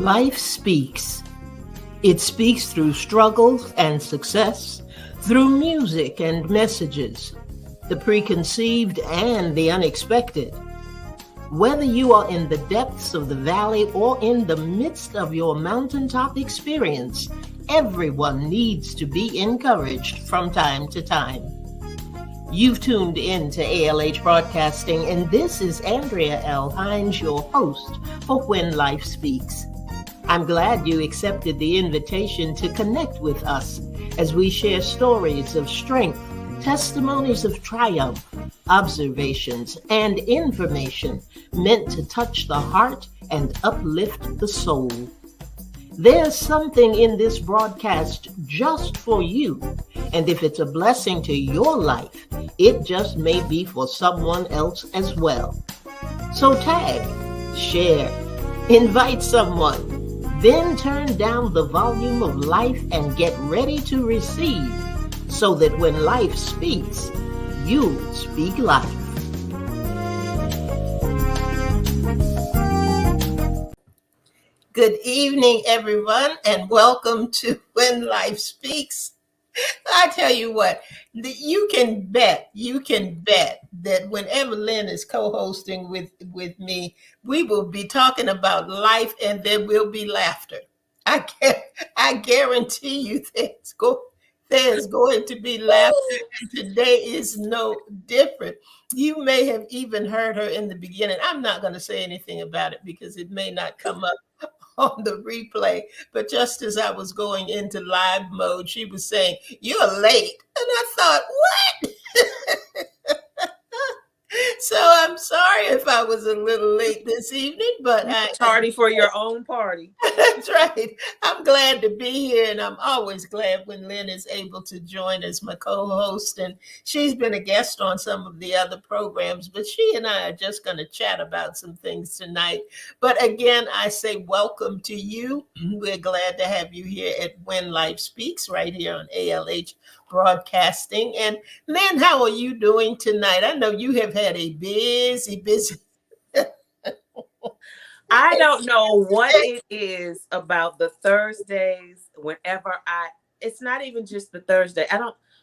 Life speaks. It speaks through struggles and success, through music and messages, the preconceived and the unexpected. Whether you are in the depths of the valley or in the midst of your mountaintop experience, everyone needs to be encouraged from time to time. You've tuned in to ALH Broadcasting, and this is Andrea L. Hines, your host for When Life Speaks. I'm glad you accepted the invitation to connect with us as we share stories of strength, testimonies of triumph, observations, and information meant to touch the heart and uplift the soul. There's something in this broadcast just for you, and if it's a blessing to your life, it just may be for someone else as well. So tag, share, invite someone, then turn down the volume of life and get ready to receive, so that when life speaks, you'll speak life. Good evening, everyone, and welcome to When Life Speaks. I tell you what, you can bet that whenever Lynn is co-hosting with me, we will be talking about life and there will be laughter. I guarantee you there's going to be laughter, and today is no different. You may have even heard her in the beginning. I'm not going to say anything about it because it may not come up on the replay, but just as I was going into live mode, she was saying, "You're late." And I thought, what? So I'm sorry if I was a little late this evening, but tardy for your own party. That's right. I'm glad to be here, and I'm always glad when Lynn is able to join as my co-host. And she's been a guest on some of the other programs, but she and I are just going to chat about some things tonight. But again, I say welcome to you. We're glad to have you here at When Life Speaks, right here on ALH Broadcasting. And Lynn, how are you doing tonight? I know you have had a busy I don't know what it is about the Thursdays whenever it's not even just the Thursday.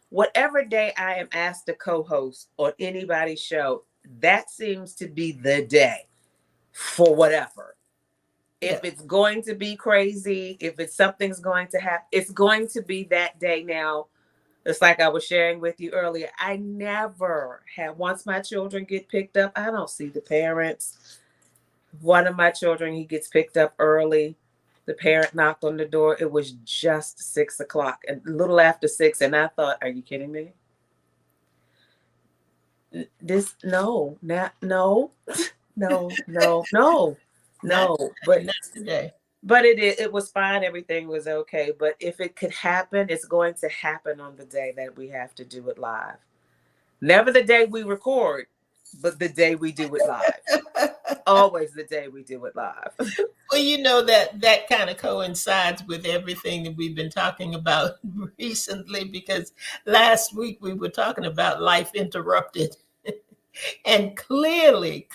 Whatever day I am asked to co-host on anybody's show, that seems to be the day for whatever. If it's going to be crazy, if it's something's going to happen, it's going to be that day now. It's like I was sharing with you earlier. I never have, once my children get picked up, I don't see the parents. One of my children, he gets picked up early. The parent knocked on the door. It was just 6:00 and a little after 6. And I thought, are you kidding me? No. But that's today. But it was fine. Everything was okay. But if it could happen, it's going to happen on the day that we have to do it live. Never the day we record, but the day we do it live. Always the day we do it live. Well, you know that kind of coincides with everything that we've been talking about recently, because last week we were talking about life interrupted. And clearly,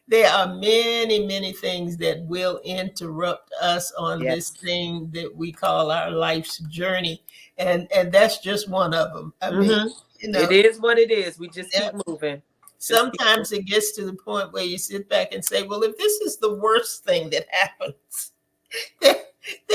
there are many, many things that will interrupt us on this thing that we call our life's journey. And that's just one of them. I mean, it is what it is. We just keep moving. Sometimes it gets to the point where you sit back and say, well, if this is the worst thing that happens, then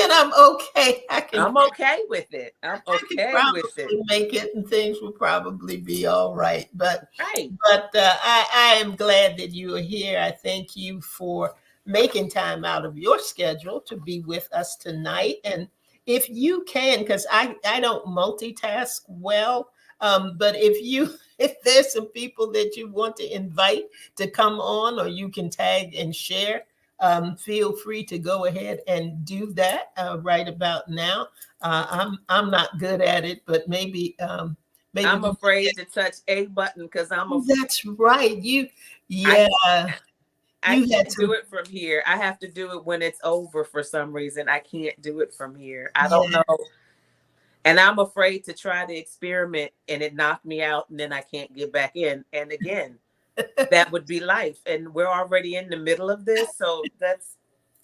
I'm okay. I'm okay with it. I'm okay with it. Make it, and things will probably be all right. But I am glad that you are here. I thank you for making time out of your schedule to be with us tonight. And if you can, because I don't multitask well, but if there's some people that you want to invite to come on, or you can tag and share, feel free to go ahead and do that right about now. I'm not good at it, but maybe I'm afraid to touch a button because That's right. I can't do it from here. I have to do it when it's over for some reason. I can't do it from here. I don't know. And I'm afraid to try to experiment and it knocked me out and then I can't get back in. And again, that would be life. And we're already in the middle of this. So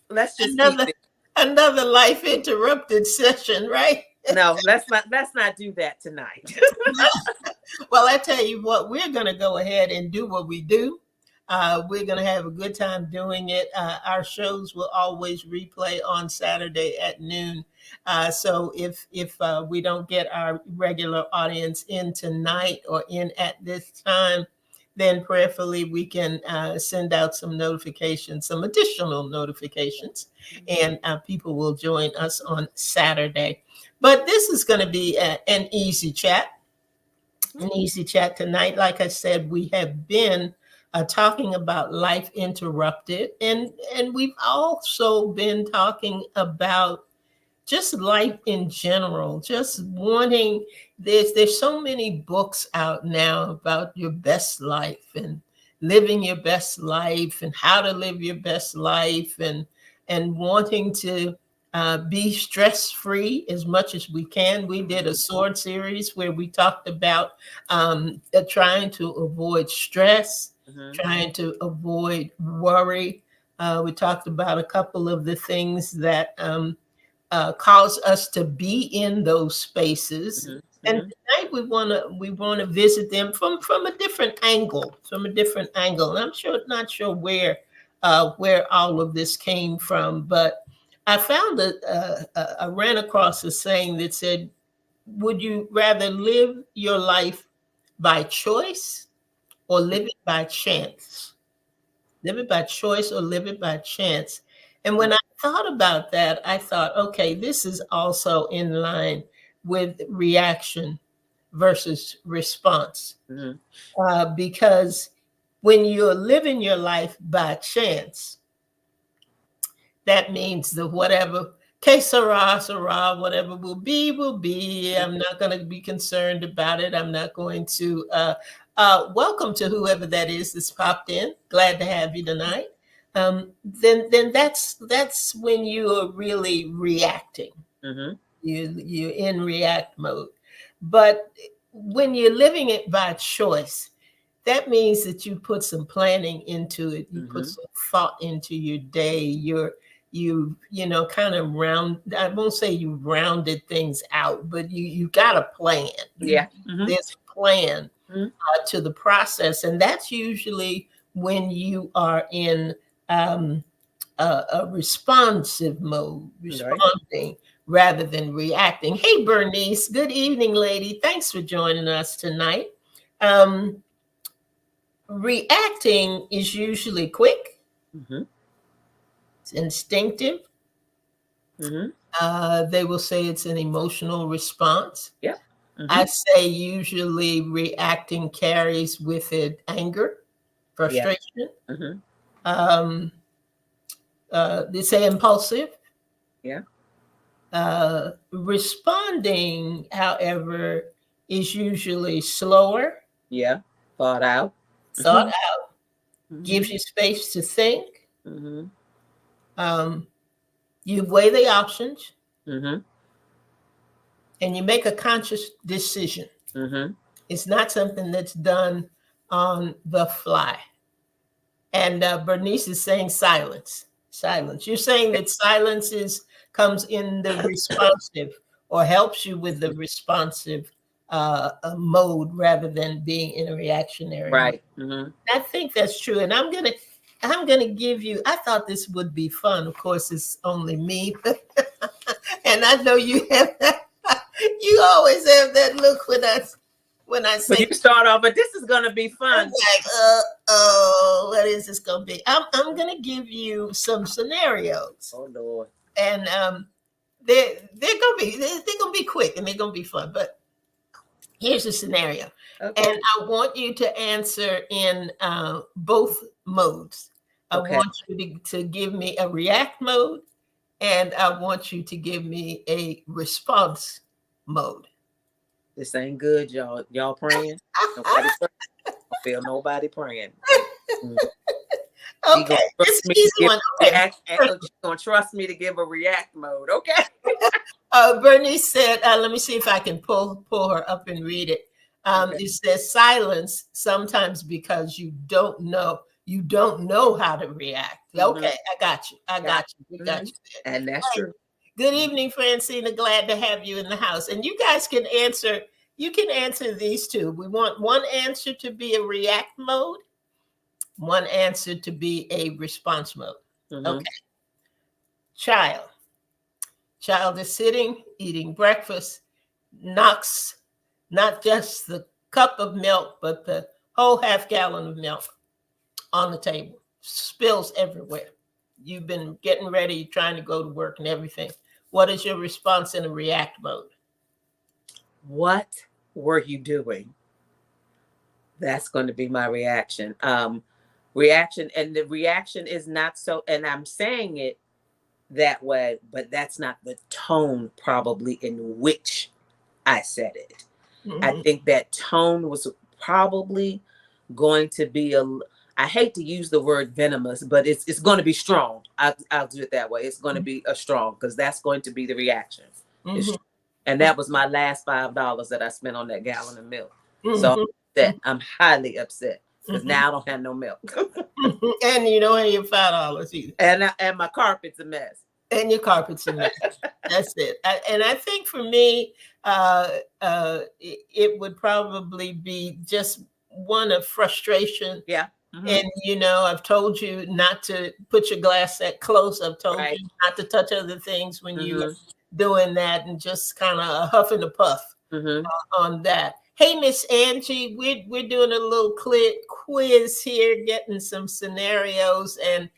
let's just keep Another it. another life interrupted session, right? No, let's not do that tonight. Well, I tell you what, we're going to go ahead and do what we do. We're going to have a good time doing it. Our shows will always replay on Saturday at noon. So if we don't get our regular audience in tonight or in at this time, then prayerfully we can send out some notifications, some additional notifications, and people will join us on Saturday. But this is going to be an easy chat, an easy chat tonight. Like I said, we have been talking about life interrupted, and we've also been talking about just life in general, just wanting, there's so many books out now about your best life and living your best life and how to live your best life, and wanting to be stress free as much as we can. We did a sword series where we talked about trying to avoid stress, trying to avoid worry. We talked about a couple of the things that cause us to be in those spaces. And tonight we want to visit them from a different angle, from a different angle. And I'm not sure where all of this came from, but I found I ran across a saying that said, "Would you rather live your life by choice or live it by chance?" Live it by choice or live it by chance. And when I thought about that, I thought, okay, this is also in line with reaction versus response. Because when you're living your life by chance, that means the whatever, que sera, sera, whatever will be. I'm not going to be concerned about it. I'm not going to. Welcome to whoever that is that's popped in. Glad to have you tonight. Then that's when you are really reacting. You're in react mode. But when you're living it by choice, that means that you put some planning into it. You put some thought into your day. You kind of I won't say you rounded things out, but you got a plan. Yeah. There's a plan to the process. And that's usually when you are in a responsive mode, responding rather than reacting. Hey, Bernice, good evening, lady. Thanks for joining us tonight. Reacting is usually quick. It's instinctive. They will say it's an emotional response. Yeah. I say usually reacting carries with it anger, frustration. They say impulsive. Yeah. Responding, however, is usually slower. Yeah. Thought out. Gives you space to think. You weigh the options. And you make a conscious decision. It's not something that's done on the fly. And Bernice is saying silence. Silence. You're saying that silence comes in the responsive or helps you with the responsive mode rather than being in a reactionary mode. I think that's true. And I'm gonna give you, I thought this would be fun. Of course, it's only me. And I know you have that. You always have that look when I say. But you start off, but this is gonna be fun. I'm like, what is this gonna be? I'm gonna give you some scenarios. Oh Lord. And they're gonna be quick and they're gonna be fun. But here's a scenario, and I want you to answer in both modes. I want you to give me a react mode, and I want you to give me a response mode. This ain't good, y'all. Y'all praying? Nobody praying. I don't feel nobody praying. Okay, this is easy one. Okay. She's gonna trust me to give a react mode. Okay. Bernice said, let me see if I can pull her up and read it. It says silence sometimes because you don't know You don't know how to react. Okay, I got you. I got you. We got you there. And that's true. Good evening, Francina. Glad to have you in the house. And you guys can answer. You can answer these two. We want one answer to be a react mode, one answer to be a response mode. Okay. Child. Child is sitting, eating breakfast, knocks not just the cup of milk, but the whole half-gallon of milk on the table, spills everywhere. You've been getting ready, trying to go to work and everything. What is your response in a react mode? What were you doing? That's going to be my reaction. Reaction, and the reaction is not so, and I'm saying it that way, but that's not the tone probably in which I said it. I think that tone was probably going to be I hate to use the word venomous, but it's going to be strong. I'll do it that way. It's going to be a strong, because that's going to be the reaction. And that was my last $5 that I spent on that gallon of milk. So I'm highly upset, because now I don't have no milk. And you don't have your $5 either. And my carpet's a mess. And your carpet's a mess. That's it. And I think for me, it would probably be just one of frustration. Yeah. And, I've told you not to put your glass that close. I've told you not to touch other things when you're doing that, and just kind of huff and a puff on that. Hey, Miss Angie, we're doing a little quiz here, getting some scenarios and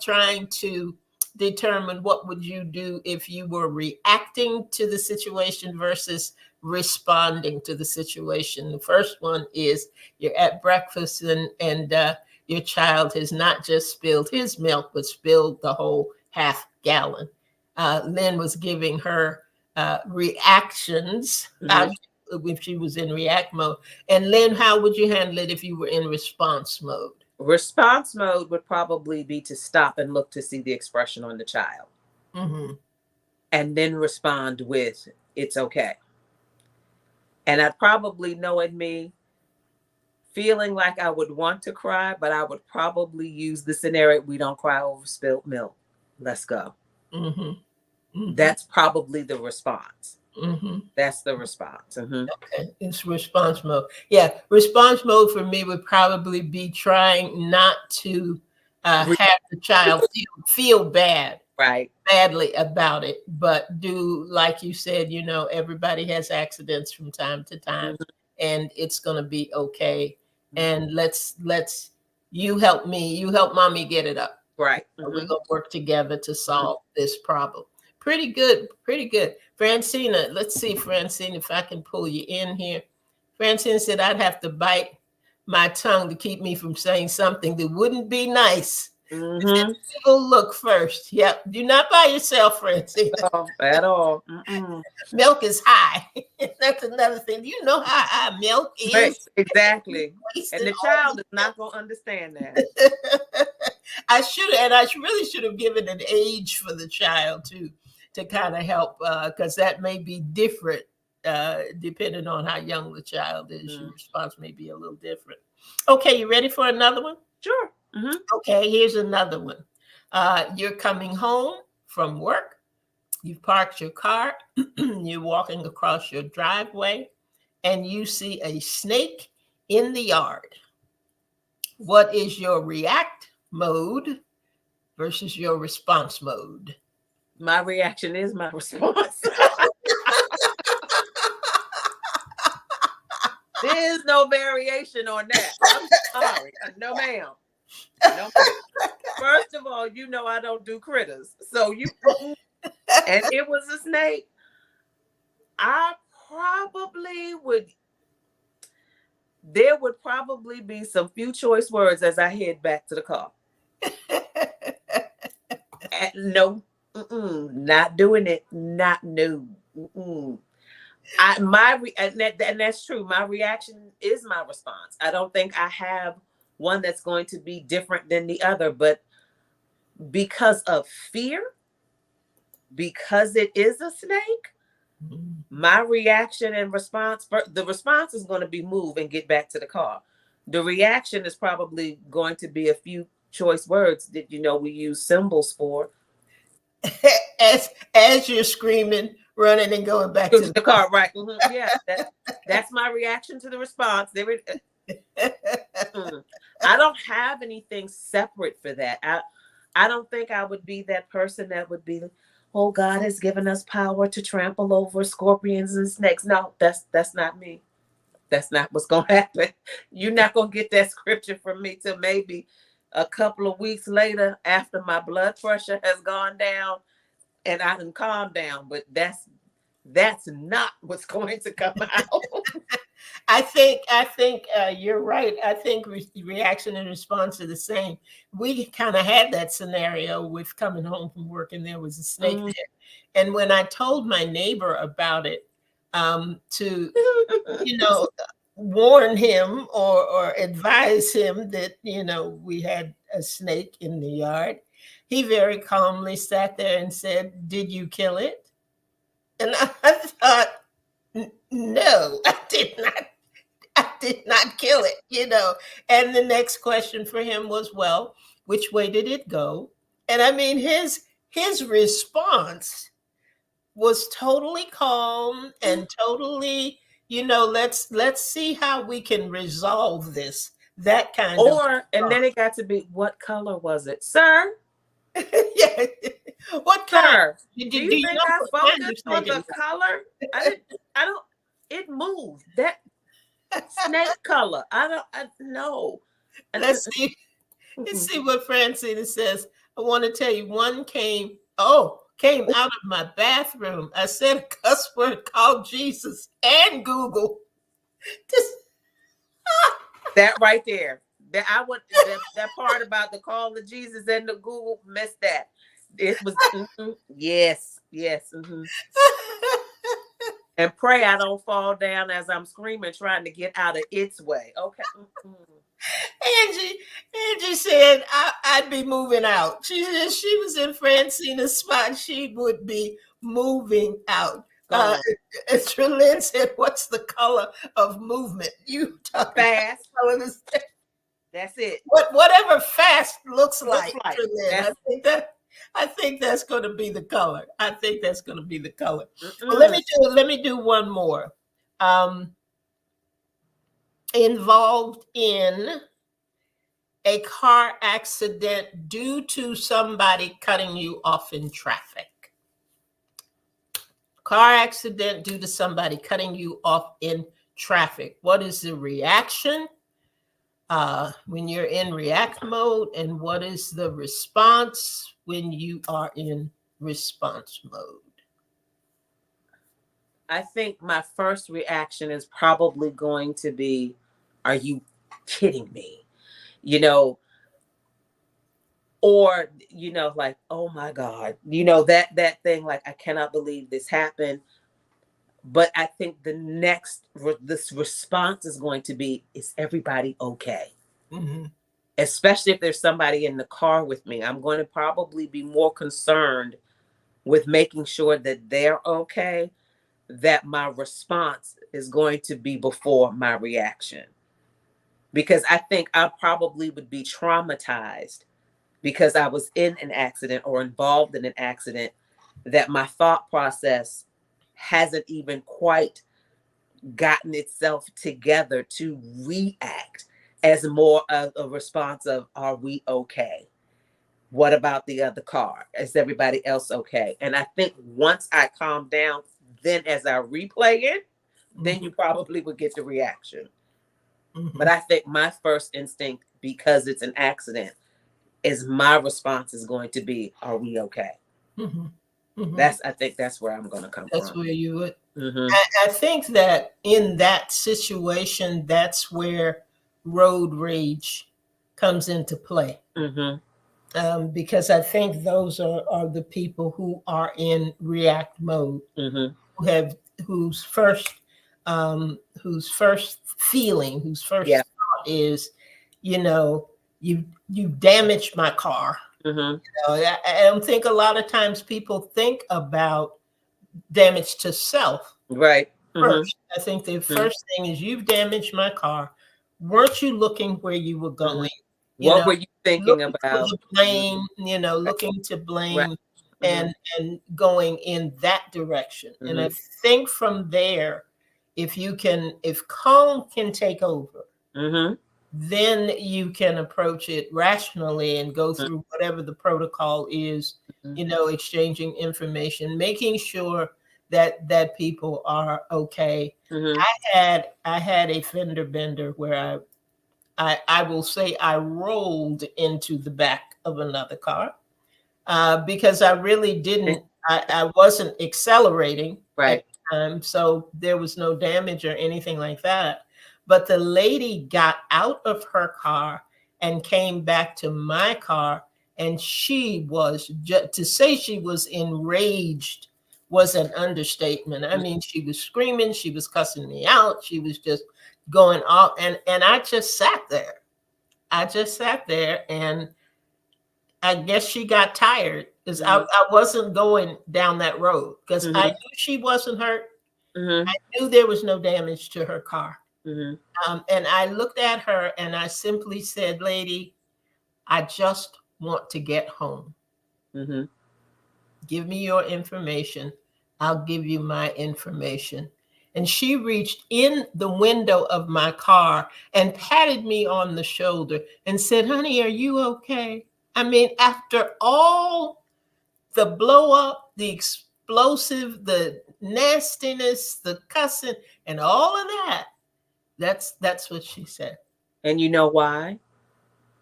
trying to determine what would you do if you were reacting to the situation versus responding to the situation. The first one is you're at breakfast and your child has not just spilled his milk, but spilled the whole half gallon. Lynn was giving her reactions if she was in react mode. And Lynn, how would you handle it if you were in response mode? Response mode would probably be to stop and look to see the expression on the child. And then respond with, it's okay. And I'd probably, knowing me, feeling like I would want to cry, but I would probably use the scenario, we don't cry over spilled milk. Let's go. That's probably the response. That's the response. Okay, it's response mode. Yeah, response mode for me would probably be trying not to have the child feel badly about it, but do like you said. Everybody has accidents from time to time, and it's going to be okay. And let's you help me, you help mommy get it up. Right. We're going to work together to solve this problem. Pretty good. Francina, let's see, Francina, if I can pull you in here. Francina said I'd have to bite my tongue to keep me from saying something that wouldn't be nice. People look first. Yep. You're not by yourself, Francina. No, at all. Milk is high. That's another thing. You know how high milk is. Right. Exactly. And the child is not going to understand that. I really should have given an age for the child to kind of help, because that may be different depending on how young the child is. Your response may be a little different. Okay, you ready for another one? Sure. Okay, here's another one. You're coming home from work. You've parked your car. You're walking across your driveway, and you see a snake in the yard. What is your react mode versus your response mode? My reaction is my response. There's no variation on that. I'm sorry. No, ma'am. No, ma'am. First of all, I don't do critters. So and it was a snake. I probably would. There would probably be some few choice words as I head back to the car. No. Not doing it. Not no. And that's true. My reaction is my response. I don't think I have one that's going to be different than the other, but because of fear, because it is a snake, my reaction and response, the response is going to be move and get back to the car. The reaction is probably going to be a few choice words that we use symbols for. as you're screaming, running, and going back to The car, right? Mm-hmm. Yeah, that's my reaction to the response. I don't have anything separate for that. I don't think I would be that person that would be, oh, God has given us power to trample over scorpions and snakes. No, that's not me. That's not what's gonna happen. You're not gonna get that scripture from me till maybe a couple of weeks later after my blood pressure has gone down and I can calm down. But that's not what's going to come out. I think you're right. I think reaction and response are the same. We kind of had that scenario with coming home from work, and there was a snake there. And when I told my neighbor about it, to warn him or advise him that we had a snake in the yard, he very calmly sat there and said, "Did you kill it?" And I thought, no, I did not. I did not kill it. And the next question for him was, well, which way did it go? And I mean, his response was totally calm and totally, let's see how we can resolve this. That kind of. And then it got to be, what color was it, sir? Yeah. What Sir, kind? do you think I focused on the color? I don't. It moved. That snake color. I know. Let's see what Francina says. I want to tell you, one came out of my bathroom. I said a cuss word called Jesus and Google. That right there. That part about the call of Jesus and the Google, missed that. It was yes. Mm-hmm. And pray I don't fall down as I'm screaming, trying to get out of its way. Okay. Angie said I'd be moving out. She said she was in Francina's spot. She would be moving out. Trelyn said, "What's the color of movement?" You talk fast. That's it. Whatever fast looks like. Trelyn. I think that's going to be the color. Well, let me do one more. Involved in a car accident due to somebody cutting you off in traffic. Car accident due to somebody cutting you off in traffic. What is the reaction when you're in react mode, and what is the response when you are in response mode? I think my first reaction is probably going to be, are you kidding me? Or, like, oh my God, that thing, like, I cannot believe this happened. But I think this response is going to be, is everybody okay? Mm-hmm. Especially if there's somebody in the car with me. I'm going to probably be more concerned with making sure that they're okay, that my response is going to be before my reaction. Because I think I probably would be traumatized because I was in an accident or involved in an accident, that my thought process hasn't even quite gotten itself together to react as more of a response of, are we okay? What about the other car? Is everybody else okay? And I think once I calm down, then as I replay it, then you probably would get the reaction. Mm-hmm. But I think my first instinct, because it's an accident, is my response is going to be, are we okay? Mm-hmm. Mm-hmm. I think that's where I'm going to come from. That's where you would. Mm-hmm. I think that in that situation, that's where road rage comes into play. Mm-hmm. Because I think those are the people who are in react mode, mm-hmm. whose first feeling, whose first thought is, you damaged my car. Mm-hmm. I don't think a lot of times people think about damage to self. Right. First, I think the first thing is, you've damaged my car. weren't you looking where you were Mhm. going? You What know, were you thinking looking for about? the Mhm. blame, Right. looking to Right. blame Mhm. and going in that direction. And I Mhm. think from there, if calm can take over, Mhm. then you can approach it rationally and go Mhm. through whatever the protocol is, exchanging information, making sure that people are okay. Mhm. I had a fender bender where I will say I rolled into the back of another car because I really Mhm. didn't. I wasn't accelerating at Right. the time, so there was no damage or anything like that. But the lady got out of her car and came back to my car, and she was to say she was enraged was an understatement. I Mhm. mean, she was screaming, she was cussing me out, she was just going off, and I just sat there. I just sat there and I guess she got tired because Mhm. I wasn't going down that road because I Mhm. knew she wasn't hurt. Mhm. I knew there was no damage to her car. Mhm. And I looked at her and I simply said, Lady, I just want to get home. Mhm. Give me your information. I'll give you my information. And she reached in the window of my car and patted me on the shoulder and said, Honey, are you okay? I mean, after all the blow up, the explosive, the nastiness, the cussing, and all of that. That's what she said. And you know why?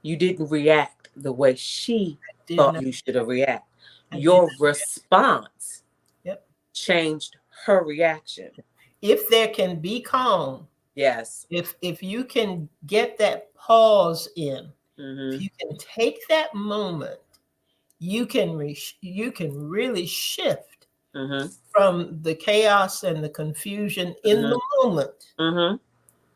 You didn't react the way she Did thought not. you should have reacted. I did Your not. response Yep. changed her reaction. If there can be calm, Yes. if you can get that pause in, if Mhm. you can take that moment, you can really shift Mhm. from the chaos and the confusion in Mhm. the moment Mhm.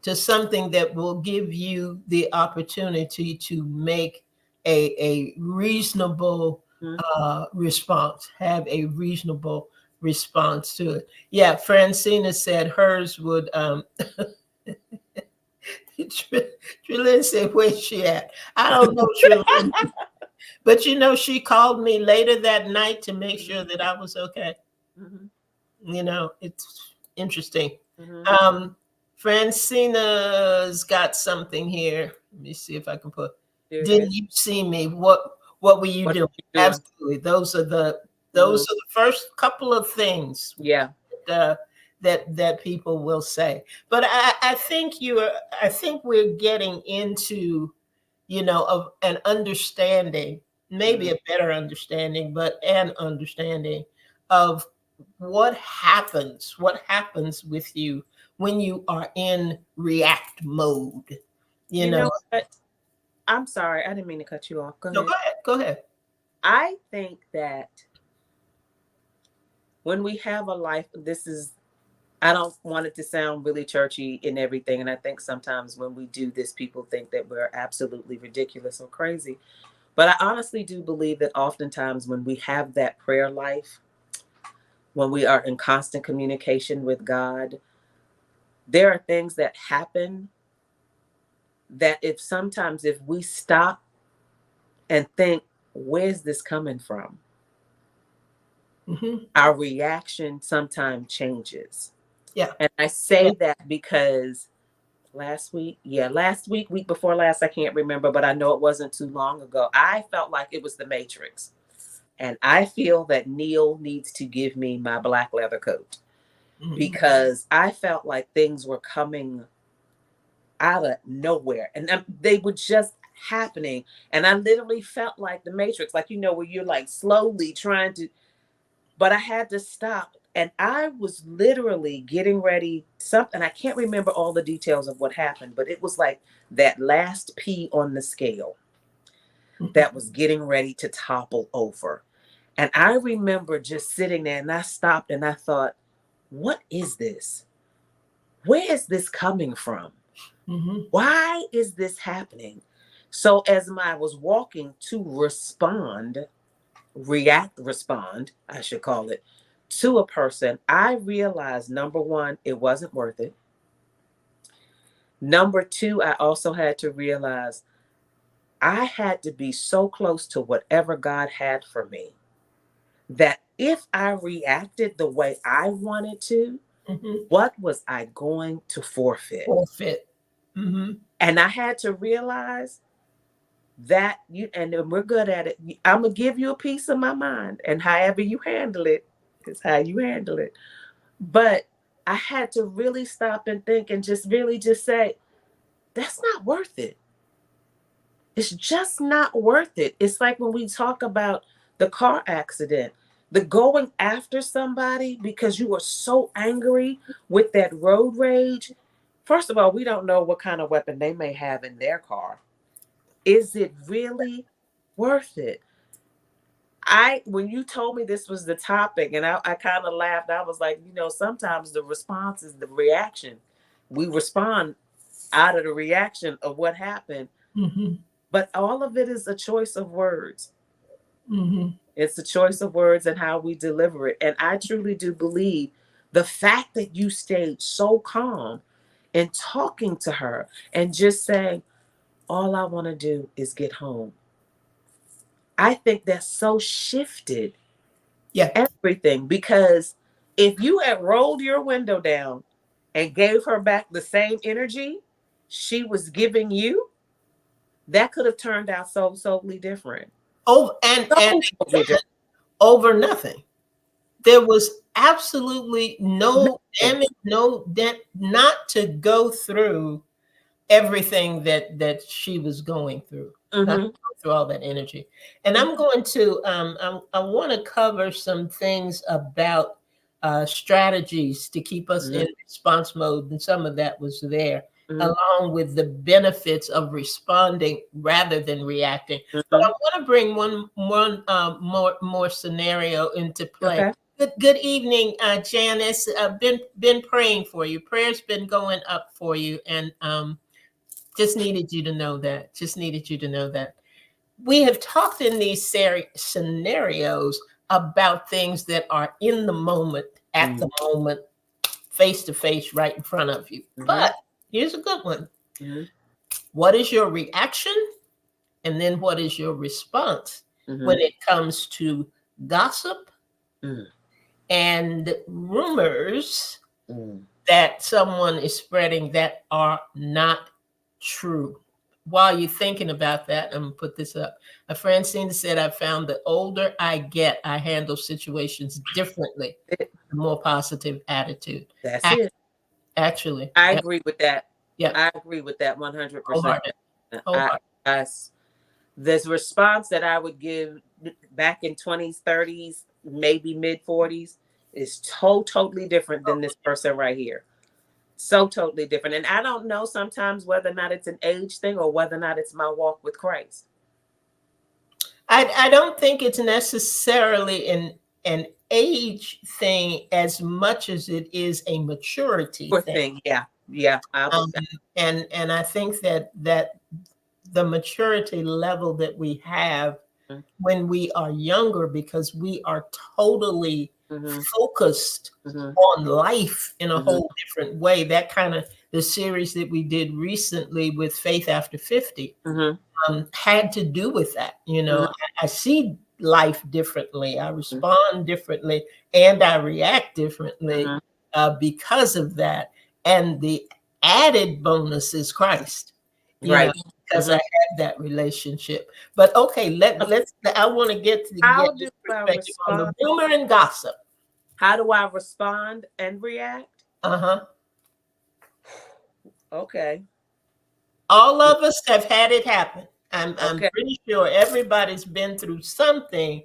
to something that will give you the opportunity to make a reasonable Mhm. response, have a reasonable response to it. Yeah, Francina said hers would, Trilyn said, where's she at? I don't know, Trilyn, but she called me later that night to make sure Mhm. that I was okay. Mhm. It's interesting. Mhm. Um, Francina's got something here. Let me see if I can put. There it Didn't is. you see me? What were you What doing? are you doing? Absolutely. Those Mhm. are the first couple of things Yeah. uh, that people will say. But I think we're getting into of an understanding, maybe Mhm. a better understanding, but an understanding of what happens with you when you are in react mode. You You know, know what? I'm sorry. I didn't mean to cut you off. Go no, ahead. go ahead, go ahead. I think that when we have a life, this is, I don't want it to sound really churchy and everything. And I think sometimes when we do this, people think that we're absolutely ridiculous or crazy. But I honestly do believe that oftentimes when we have that prayer life, when we are in constant communication with God, there are things that happen that if we stop and think, where's this coming from? Hmm. Our reaction sometimes changes. Yeah, And I yeah. say that because last week, week before last, I can't remember, but I know it wasn't too long ago. I felt like it was the Matrix. And I feel that Neil needs to give me my black leather coat Hmm. because I felt like things were coming out of nowhere and they were just happening. And I literally felt like the Matrix, like, where you're like slowly trying to, but I had to stop. And I was literally getting ready something. I can't remember all the details of what happened, but it was like that last P on the scale that was getting ready to topple over. And I remember just sitting there and I stopped and I thought, what is this? Where is this coming from? Hmm. Why is this happening? So as I was walking to respond, I should call it, to a person, I realized number one, it wasn't worth it. Number two, I also had to realize I had to be so close to whatever God had for me that if I reacted the way I wanted to, what was I going to forfeit? Forfeit. Mm-hmm. And I had to realize that and we're good at it. I'm gonna give you a piece of my mind, and however you handle it is how you handle it. But I had to really stop and think and just really just say, that's not worth it. It's just not worth it. It's like when we talk about the car accident, the going after somebody because you were so angry with that road rage. First of all, we don't know what kind of weapon they may have in their car. Is it really worth it? When you told me this was the topic, and I kind of laughed, I was like, sometimes the response is the reaction. We respond out of the reaction of what happened. Mm-hmm. But all of it is a choice of words. Mm-hmm. It's a choice of words and how we deliver it. And I truly do believe the fact that you stayed so calm in talking to her and just saying, all I want to do is get home. I think that's so shifted everything, because if you had rolled your window down and gave her back the same energy she was giving you, that could have turned out so totally different. Oh, and Totally different. over nothing. There was absolutely no damage, no dent, not to go through everything that she was going through, not to go through all that energy. And I'm going to I want to cover some things about strategies to keep us in response mode, and some of that was there, along with the benefits of responding rather than reacting. But I want to bring one more scenario into play. Okay. Good evening, Janice. Been praying for you. Prayer's been going up for you, and just needed you to know that. Just needed you to know that. We have talked in these scenarios about things that are in the moment, at the moment, face to face, right in front of you. But here's a good one. What is your reaction? And then what is your response when it comes to gossip and rumors that someone is spreading that are not true? While you're thinking about that, I'm gonna put this up. A friend said, I found the older I get, I handle situations differently. A more positive attitude. That's it. Actually. I agree with that. Yeah. I agree with that 100%. This response that I would give back in 20s, 30s, maybe mid 40s is totally different than this person right here. So totally different. And I don't know sometimes whether or not it's an age thing or whether or not it's my walk with Christ. I don't think it's necessarily an age thing as much as it is a maturity thing. Yeah. And I think that the maturity level that we have when we are younger, because we are totally focused on life in a whole different way. That kind of the series that we did recently with Faith After 50 had to do with that. I see life differently. I respond differently, and I react differently because of that. And the added bonus is Christ. Because I have that relationship. But okay, I want to get your perspective on the rumor and gossip. How do I respond and react? Okay. All of us have had it happen. I'm pretty sure everybody's been through something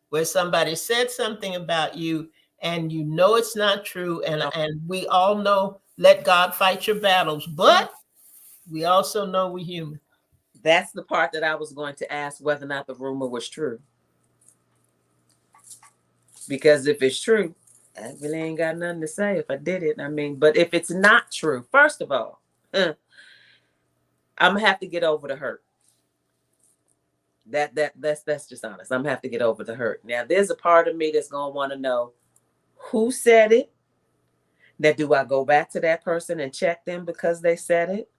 where somebody said something about you and it's not true. And we all know, let God fight your battles. But we also know we're human. That's the part that I was going to ask, whether or not the rumor was true. Because if it's true, I really ain't got nothing to say if I did it. I mean, but if it's not true, first of all, I'm gonna have to get over the hurt. That's just honest. I'm gonna have to get over the hurt. Now, there's a part of me that's gonna want to know who said it. Now, do I go back to that person and check them because they said it?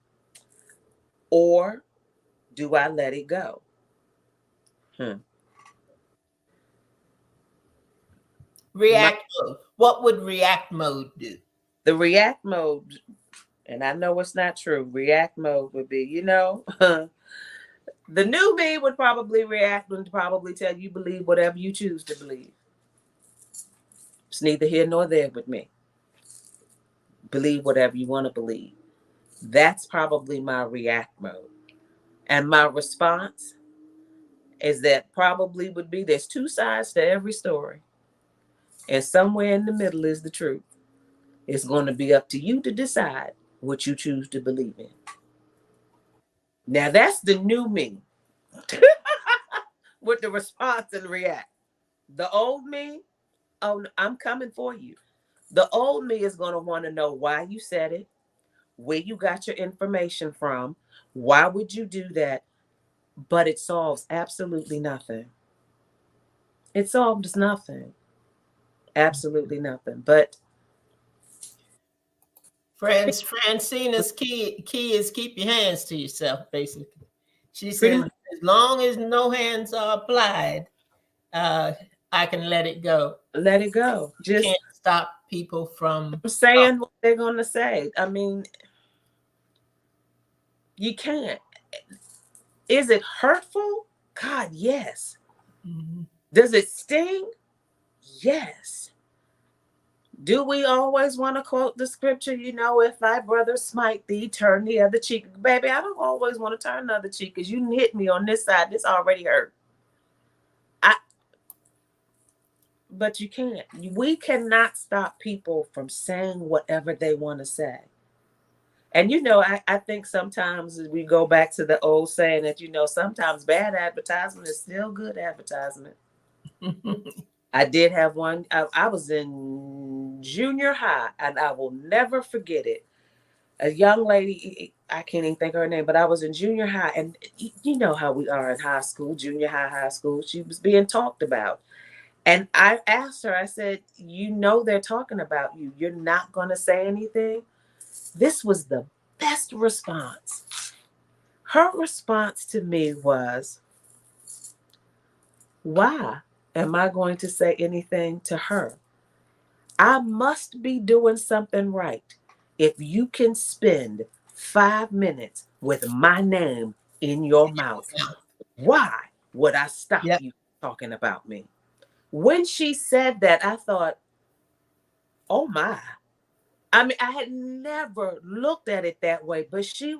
or do I let it go? Hmm. My, React mode. What would react mode do? the react mode, and I know it's not true. React mode would be, the new me would probably react and probably tell you believe whatever you choose to believe. It's neither here nor there with me. Believe whatever you want to believe. That's probably my react mode. And my response is that probably would be there's two sides to every story. And somewhere in the middle is the truth. It's going to be up to you to decide what you choose to believe in. Now that's the new me with the response and react. The old me, oh, I'm coming for you. The old me is going to want to know why you said it, where you got your information from, why would you do that? But it solves absolutely nothing. It solves nothing. Absolutely nothing. But Francina's key is keep your hands to yourself, basically. She pretty says, much as long as no hands are applied, I can let it go. let it go. You Just can't stop people from saying what they're going to say. I mean, you can't. Is it hurtful? God, yes. Mhm. Does it sting? Yes. Do we always want to quote the scripture, if thy brother smite thee, turn the other cheek? Baby, I don't always want to turn the other cheek because you hit me on this side. This already hurt. I but you can't. We cannot stop people from saying whatever they want to say. And I think sometimes we go back to the old saying that sometimes bad advertisement is still good advertisement. I did have one. I was in junior high, and I will never forget it. A young lady, I can't even think of her name, but I was in junior high, and you know how we are in high school, junior high, high school. She was being talked about. And I asked her, I said, they're talking about you. You're not going to say anything? This was the best response. Her response to me was, why am I going to say anything to her? I must be doing something right if you can spend 5 minutes with my name in your mouth. Why would I stop Yep. you talking about me? When she said that, I thought, oh my. I mean, I had never looked at it that way, but she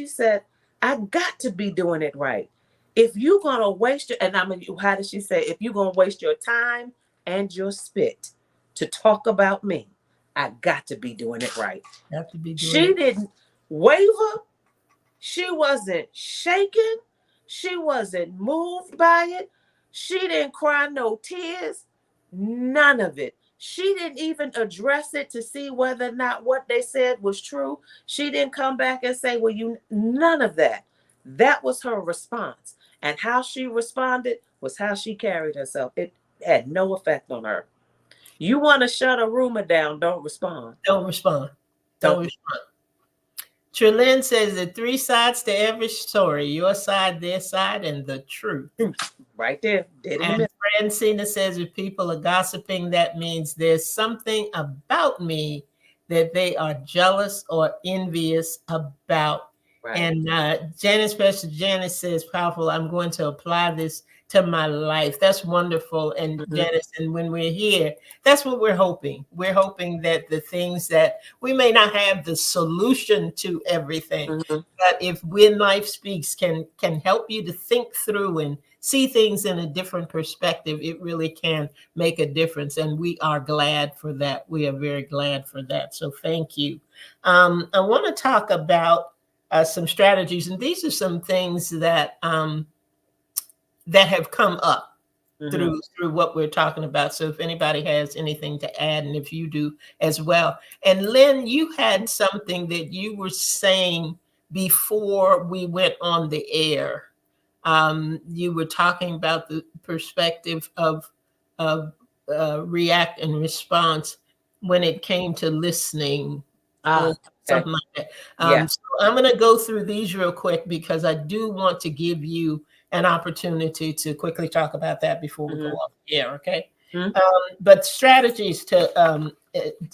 said, I got to be doing it right. If you're going to waste your, and I mean, how did she say, if you're going to waste your time and your spit to talk about me, I got to be doing it right. Have to be doing She it. didn't waver. She wasn't shaken. She wasn't moved by it. She didn't cry no tears. None of it. She didn't even address it to see whether or not what they said was true. She didn't come back and say, well, none of that. That was her response. And how she responded was how she carried herself. It had no effect on her. You want to shut a rumor down, don't respond. Don't respond. Don't Don't. respond. Trelyn says the three sides to every story: your side, their side, and the truth. Right there, dead in the And middle. Francina says if people are gossiping, that means there's something about me that they are jealous or envious about. Right. And Pastor Janice says, powerful, I'm going to apply this to my life. That's wonderful. And Mhm. Janice, and when we're here, that's what we're hoping. We're hoping that the things that we may not have the solution to everything, Mhm. but if When Life Speaks can help you to think through and see things in a different perspective, it really can make a difference. And we are glad for that. We are very glad for that. So thank you. I want to talk about some strategies, and these are some things that that have come up Mhm. through what we're talking about. So if anybody has anything to add, and if you do as well. And Lynn, you had something that you were saying before we went on the air. You were talking about the perspective of react and response when it came to listening. Ah, Okay. something like that. Yeah. So I'm going to go through these real quick because I do want to give you an opportunity to quickly talk about that before we go Mm-hmm. off the air, okay? Mm-hmm. But strategies to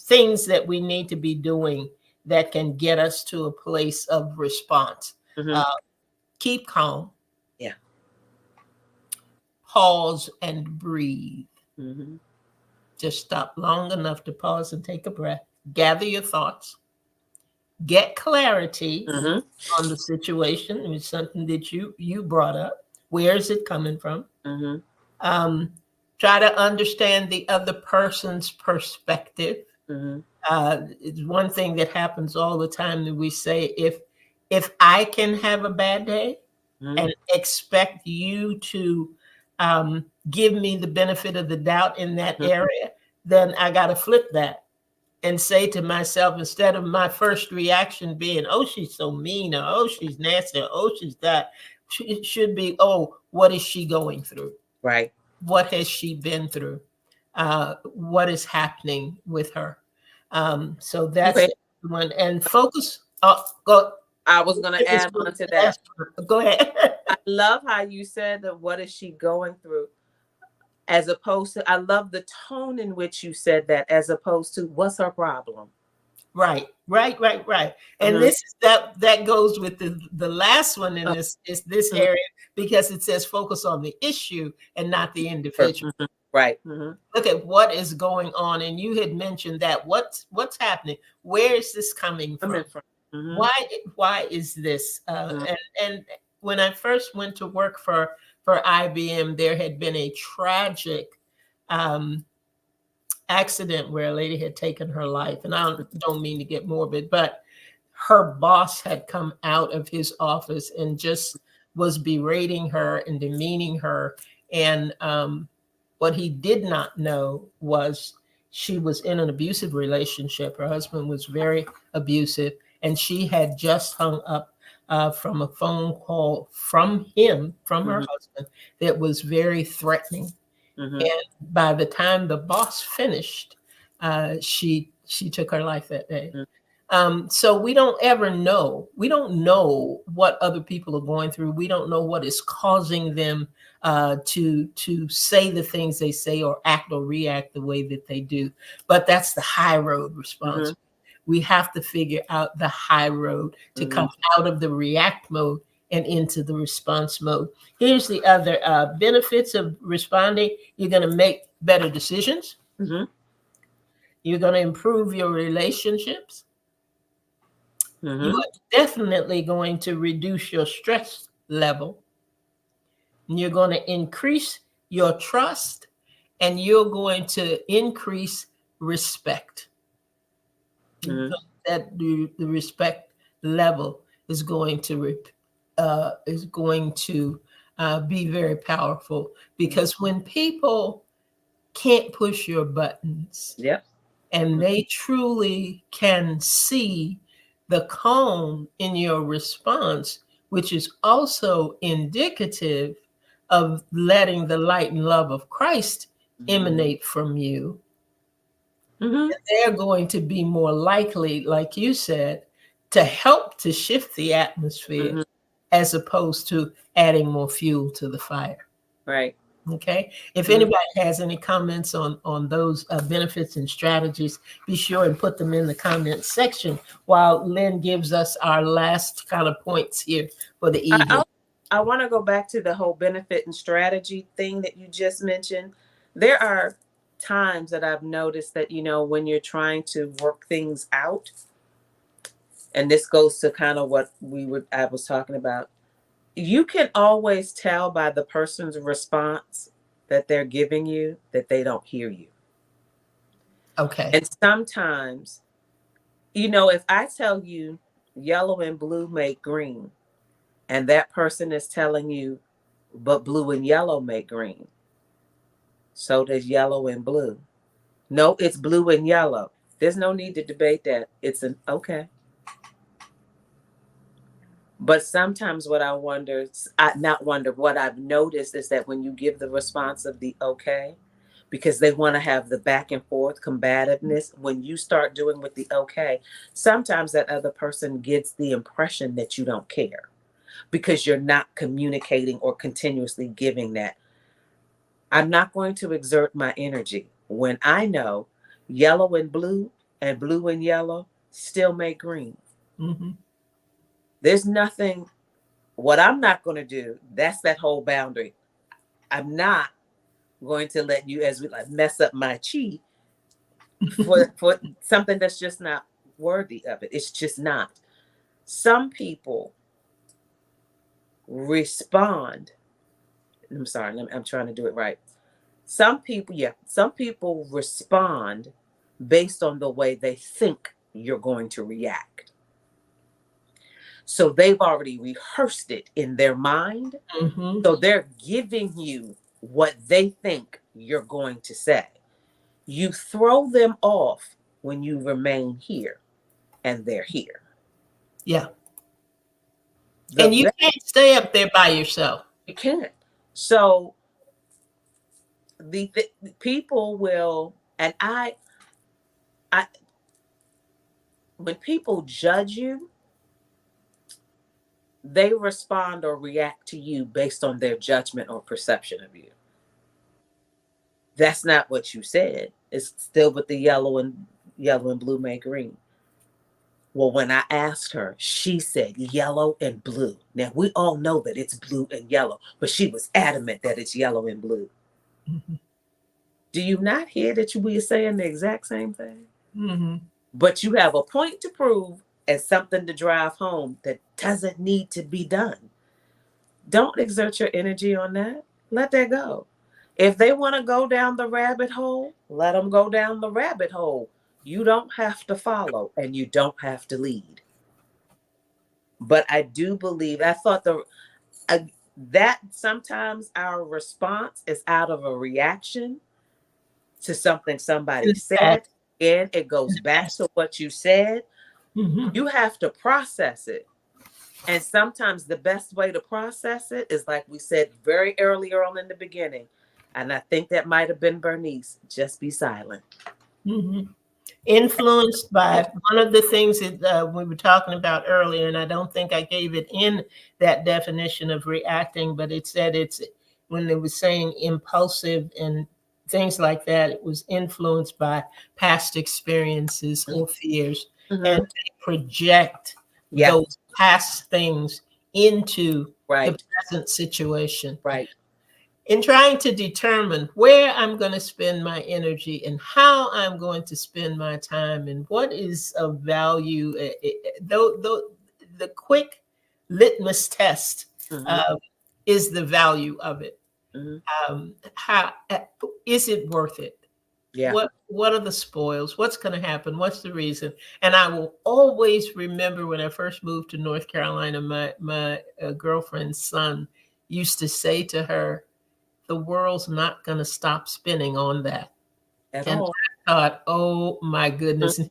things that we need to be doing that can get us to a place of response. Mm-hmm. Uh, Keep calm, Yeah. pause, and breathe. Mm-hmm. Just stop long enough to pause and take a breath. Gather your thoughts. Get clarity Mm-hmm. on the situation. It's something that you brought up. Where is it coming from? Mm-hmm. Um, Try to understand the other person's perspective. Mm-hmm. It's one thing that happens all the time that we say, if I can have a bad day Mm-hmm. and expect you to give me the benefit of the doubt in that area, then I got to flip that and say to myself, instead of my first reaction being, oh, she's so mean, or oh, she's nasty, or oh, she's that, it should be, oh, what is she going through? Right. What has she been through? What is happening with her? So that's Okay. the one. And focus. Go. I was going to add on to that. Go ahead. I love how you said that. What is she going through? As opposed to, I love the tone in which you said that, as opposed to, what's her problem? Right. And Mm-hmm. that goes with the last one in this Mm-hmm. area, because it says focus on the issue and not the individual. Mm-hmm. Right. Mm-hmm. Look at what is going on, and you had mentioned that what's happening. Where is this coming from? Mm-hmm. Why is this? Mm-hmm. And when I first went to work for IBM, there had been a tragic um, accident where a lady had taken her life. And I don't mean to get morbid, but her boss had come out of his office and just was berating her and demeaning her. And what he did not know was she was in an abusive relationship. Her husband was very abusive, and she had just hung up from a phone call from him, from her Mm-hmm. husband, that was very threatening. Mm-hmm. And by the time the boss finished, she took her life that day. So we don't ever know. We don't know what other people are going through. We don't know what is causing them to say the things they say or act or react the way that they do. But that's the high road response. Mm-hmm. We have to figure out the high road to Mm-hmm. come out of the react mode and into the response mode. Here's the other benefits of responding. You're going to make better decisions. Mm-hmm. You're going to improve your relationships. You Mm-hmm. are definitely going to reduce your stress level. And you're going to increase your trust, and you're going to increase respect. Mm-hmm. That the respect level is going to be very powerful, because when people can't push your buttons Yep. and they truly can see the calm in your response, which is also indicative of letting the light and love of Christ emanate from you, Mm-hmm. they're going to be more likely, like you said, to help to shift the atmosphere Mm-hmm. as opposed to adding more fuel to the fire. Right. Okay. If Mm-hmm. anybody has any comments on those benefits and strategies, be sure and put them in the comments section while Lynn gives us our last kind of points here for the evening. I want to go back to the whole benefit and strategy thing that you just mentioned. There are times that I've noticed that, when you're trying to work things out, and this goes to kind of what I was talking about, you can always tell by the person's response that they're giving you that they don't hear you. Okay. And sometimes, if I tell you yellow and blue make green, and that person is telling you, but blue and yellow make green, so does yellow and blue. No, it's blue and yellow. There's no need to debate that. It's an okay. But sometimes what what I've noticed is that when you give the response of the okay, because they want to have the back and forth combativeness. When you start doing with the okay, sometimes that other person gets the impression that you don't care because you're not communicating or continuously giving that. I'm not going to exert my energy when I know yellow and blue and yellow still make green. Mm-hmm. There's nothing, what I'm not going to do, that's that whole boundary. I'm not going to let you, as we like, mess up my chi for something that's just not worthy of it. It's just not. Some people respond. I'm sorry, I'm trying to do it right. Some people respond based on the way they think you're going to react. So they've already rehearsed it in their mind. Mm-hmm. So they're giving you what they think you're going to say. You throw them off when you remain here and they're here. Yeah. The And you best can't stay up there by yourself. you can. So the people will, and I, when people judge you, they respond or react to you based on their judgment or perception of you. That's not what you said. It's still with the yellow and blue make green. Well, when I asked her, she said yellow and blue. Now we all know that it's blue and yellow, but she was adamant that it's yellow and blue. Mm-hmm. Do you not hear that we are saying the exact same thing? Mm-hmm. But you have a point to prove and something to drive home that doesn't need to be done. Don't exert your energy on that. Let that go. If they want to go down the rabbit hole, let them go down the rabbit hole. You don't have to follow and you don't have to lead. But I do believe, I thought uh, that sometimes our response is out of a reaction to something somebody said. And it goes back to what you said. Mm-hmm. You have to process it. And sometimes the best way to process it is, like we said very earlier on in the beginning, and I think that might have been Bernice, just be silent. Mm-hmm. Influenced by one of the things that we were talking about earlier, and I don't think I gave it in that definition of reacting, but it said it's when they were saying impulsive and things like that, it was influenced by past experiences or fears, and Mm-hmm. they project Yeah, those past things into the right, present situation right. in trying to determine where I'm going to spend my energy and how I'm going to spend my time and what is of value. Though the quick litmus test Mm-hmm. uh, is the value of it. Mm-hmm. How is it worth it? Yeah. What are the spoils? What's going to happen? What's the reason? And I will always remember when I first moved to North Carolina, my girlfriend's son used to say to her, the world's not going to stop spinning on that. At And all. I thought, oh my Mhm. goodness. And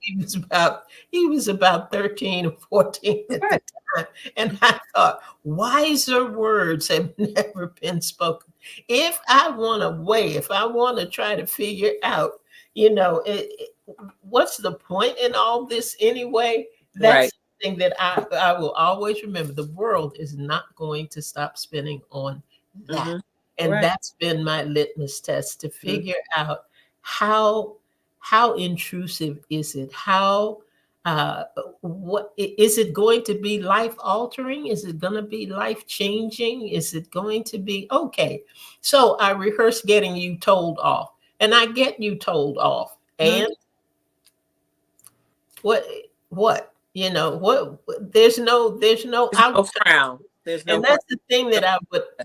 he was about 13 or 14 at the Right. time. And I thought, wiser words have never been spoken. If I want to weigh, if I want to try to figure out, what's the point in all this anyway? Right. That's something that I will always remember. The world is not going to stop spinning on that. Mm-hmm. And Right. that's been my litmus test to Mm-hmm. figure out how how intrusive is it? How what is it going to be life altering? Is it going to be life changing? Is it going to be okay? So I rehearse getting you told off, and I get you told off, Mm-hmm. and what what what there's no There's no outcome. crown. There's no And crown. that's the thing that I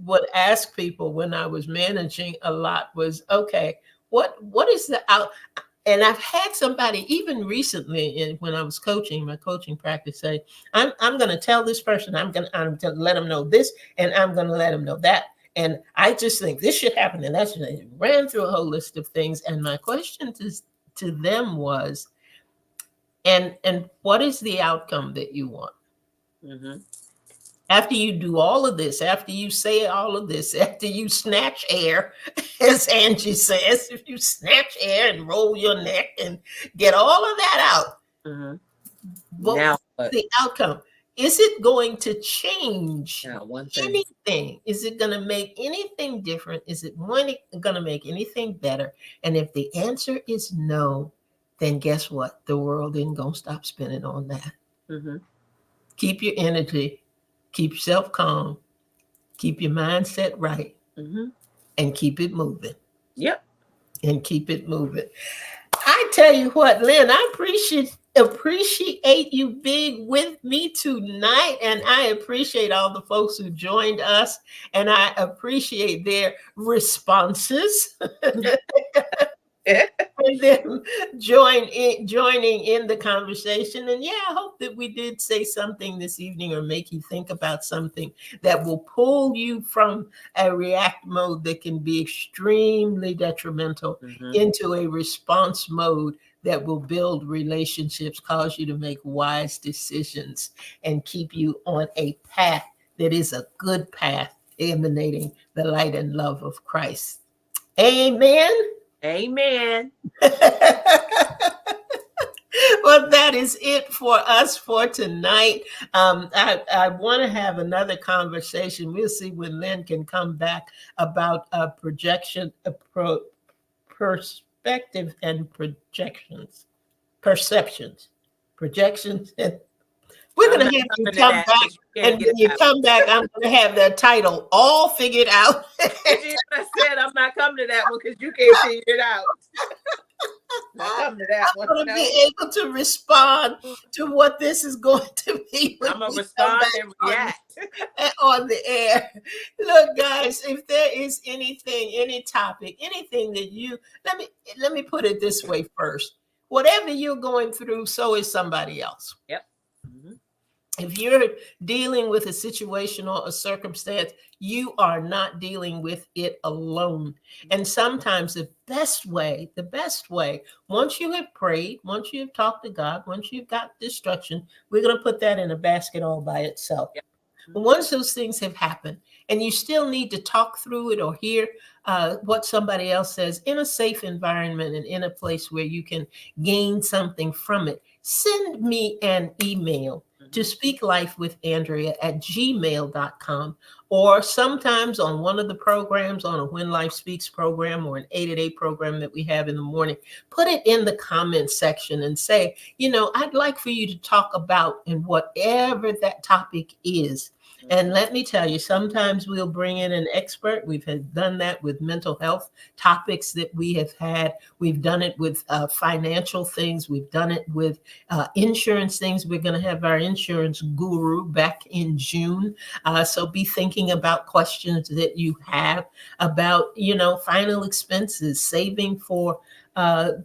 would ask people when I was managing a lot was, okay, what is the out? And I've had somebody even recently when I was coaching my coaching practice say, I'm going to tell this person I'm going to let them know this, and I'm going to let them know that. And I just think this should happen, and that's ran through a whole list of things. And my question to them was, and what is the outcome that you want? Mm-hmm. After you do all of this, after you say all of this, after you snatch air, as Angie says, if you snatch air and roll your neck and get all of that out, Mm-hmm. what's Now what? the outcome? Is it going to change Now one thing. anything? Is it going to make anything different? Is it going to make anything better? And if the answer is no, then guess what? The world isn't going to stop spinning on that. Mm-hmm. Keep your energy, keep yourself calm, keep your mindset right, Mm-hmm. and keep it moving. Yep. And keep it moving. I tell you what, Lynn, I appreciate you being with me tonight, and I appreciate all the folks who joined us, and I appreciate their responses. And them joining in the conversation. And yeah, I hope that we did say something this evening or make you think about something that will pull you from a react mode that can be extremely detrimental into a response mode that will build relationships, cause you to make wise decisions, and keep you on a path that is a good path, emanating the light and love of Christ. Amen. Amen. Well, that is it for us for tonight. I want to have another conversation. We'll see when Lynn can come back about projection, perspective, and perceptions, projections. And we're going to have you come back. And when you come back, I'm going to have that title all figured out. I said I'm not coming to that one because you can't figure it out. I'm going to be able to respond to what this is going to be. I'm going to respond and react on the air. Look, guys, if there is anything, any topic, anything that you, let me put it this way first. Whatever you're going through, so is somebody else. Yep. Mm-hmm. If you're dealing with a situation or a circumstance, you are not dealing with it alone. And sometimes the best way, once you have prayed, once you have talked to God, once you've got instruction, we're going to put that in a basket all by itself. Yep. But once those things have happened and you still need to talk through it or hear what somebody else says in a safe environment and in a place where you can gain something from it, send me an email to speaklifewithandrea@gmail.com, or sometimes on one of the programs, on a When Life Speaks program or an 888 program that we have in the morning, put it in the comments section and say, I'd like for you to talk about, and whatever that topic is. And let me tell you, sometimes we'll bring in an expert. We've done that with mental health topics that we have had. We've done it with financial things. We've done it with insurance things. We're going to have our insurance guru back in June. So be thinking about questions that you have about, final expenses, saving for the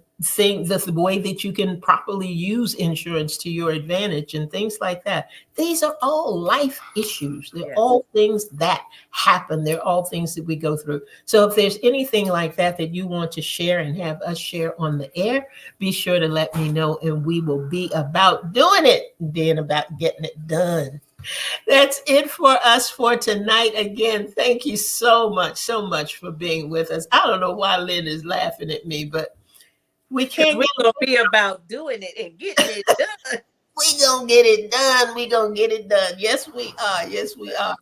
way that you can properly use insurance to your advantage and things like that. These are all life issues. They're all things that happen. They're all things that we go through. So if there's anything like that you want to share and have us share on the air, be sure to let me know, and we will be about doing it, being about getting it done. That's it for us for tonight. Again, thank you so much for being with us. I don't know why Lynn is laughing at me, but we're going to be about doing it and getting it done. We're going to get it done. Yes, we are.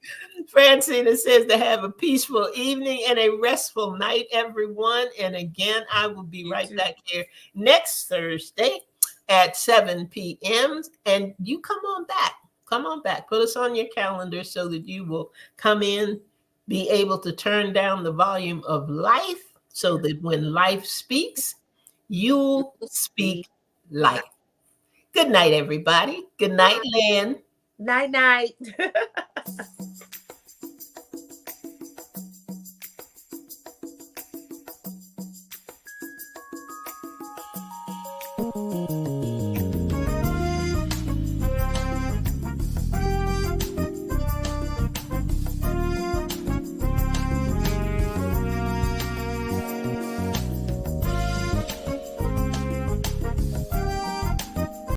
Francina says to have a peaceful evening and a restful night, everyone. And again, I will be right back here next Thursday at 7 p.m. And you come on back. Put us on your calendar so that you will come in, be able to turn down the volume of life so that when life speaks, you'll speak life. Good night, everybody. Good night, Lynn. Night.